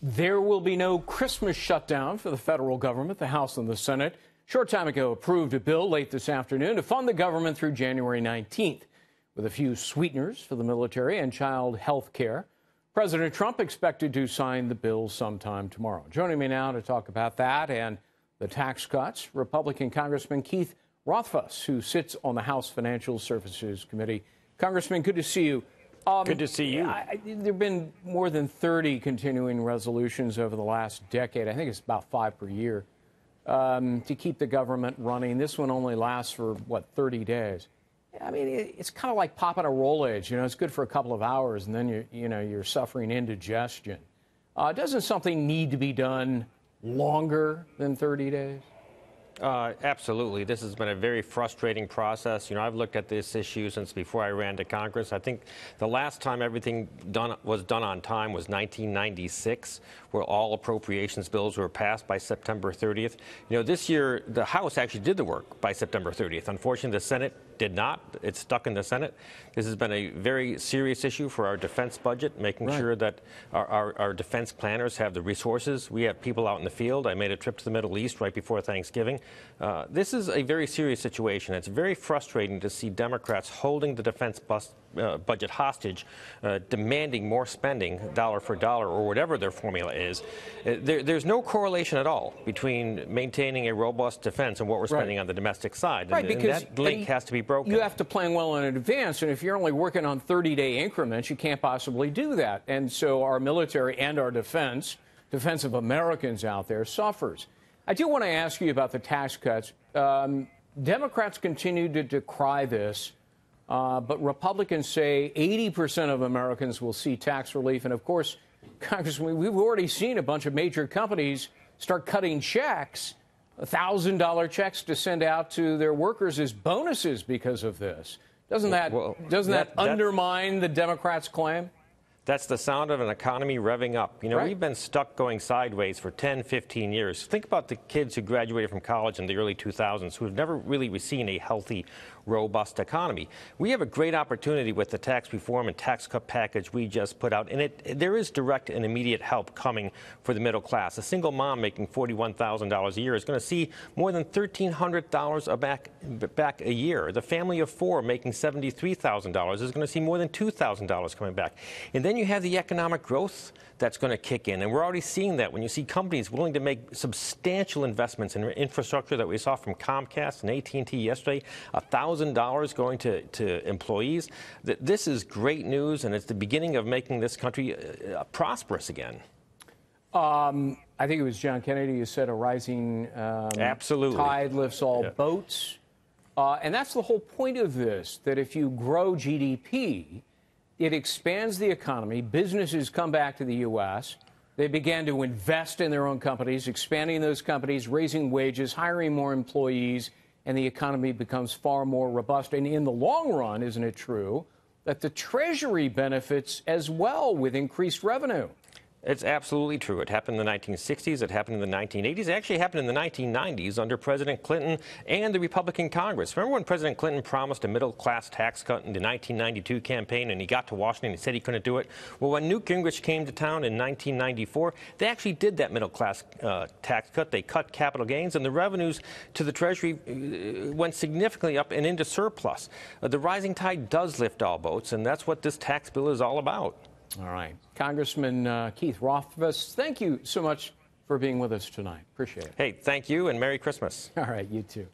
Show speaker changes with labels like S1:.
S1: There will be no Christmas shutdown for the federal government. The House and the Senate short time ago approved a bill late this afternoon to fund the government through January 19th, with a few sweeteners for the military and child health care. President Trump expected to sign the bill sometime tomorrow. Joining me now to talk about that and the tax cuts, Republican Congressman Keith Rothfus, who sits on the House Financial Services Committee. Congressman, good to see you.
S2: Good to see you.
S1: There have been more than 30 continuing resolutions over the last decade. I think it's about 5 per year to keep the government running. This one only lasts for, 30 days. I mean, it's kind of like popping a Rolaids. You know, it's good for a couple of hours, and then you're suffering indigestion. Doesn't something need to be done longer than 30 days?
S2: Absolutely. This has been a very frustrating process. You know, I've looked at this issue since before I ran to Congress. I think the last time everything was done on time was 1996, where all appropriations bills were passed by September 30th. You know, this year, the House actually did the work by September 30th. Unfortunately, the Senate did not. It's stuck in the Senate. This has been a very serious issue for our defense budget, making sure that our defense planners have the resources. We have people out in the field. I made a trip to the Middle East right before Thanksgiving. This is a very serious situation. It's very frustrating to see Democrats holding the defense budget hostage, demanding more spending, dollar for dollar, or whatever their formula is. There's no correlation at all between maintaining a robust defense and what we're spending on the domestic side.
S1: Right, because
S2: that link has to be broken.
S1: You have to plan well in advance, and if you're only working on 30-day increments, you can't possibly do that. And so our military and our defense of Americans out there, suffers. I do want to ask you about the tax cuts. Democrats continue to decry this, but Republicans say 80% of Americans will see tax relief. And, of course, Congressman, we've already seen a bunch of major companies start cutting checks, $1,000 checks to send out to their workers as bonuses because of this. Doesn't that undermine the Democrats' claim?
S2: That's the sound of an economy revving up. You know, we've been stuck going sideways for 10, 15 years. Think about the kids who graduated from college in the early 2000s who have never really seen a healthy, robust economy. We have a great opportunity with the tax reform and tax cut package we just put out, and there is direct and immediate help coming for the middle class. A single mom making $41,000 a year is going to see more than $1,300 back a year. The family of four making $73,000 is going to see more than $2,000 coming back. And then you have the economic growth that's going to kick in. And we're already seeing that when you see companies willing to make substantial investments in infrastructure that we saw from Comcast and AT&T yesterday, $1,000 going to employees. This is great news, and it's the beginning of making this country prosperous again.
S1: I think it was John Kennedy who said a rising tide lifts all boats. And that's the whole point of this, that if you grow GDP, it expands the economy. Businesses come back to the U.S. They began to invest in their own companies, expanding those companies, raising wages, hiring more employees, and the economy becomes far more robust. And in the long run, isn't it true that the Treasury benefits as well with increased revenue?
S2: It's absolutely true. It happened in the 1960s. It happened in the 1980s. It actually happened in the 1990s under President Clinton and the Republican Congress. Remember when President Clinton promised a middle-class tax cut in the 1992 campaign, and he got to Washington and said he couldn't do it? Well, when Newt Gingrich came to town in 1994, they actually did that middle-class tax cut. They cut capital gains, and the revenues to the Treasury went significantly up and into surplus. The rising tide does lift all boats, and that's what this tax bill is all about.
S1: All right. Congressman Keith Rothfus, thank you so much for being with us tonight. Appreciate it.
S2: Hey, thank you, and Merry Christmas.
S1: All right, you too.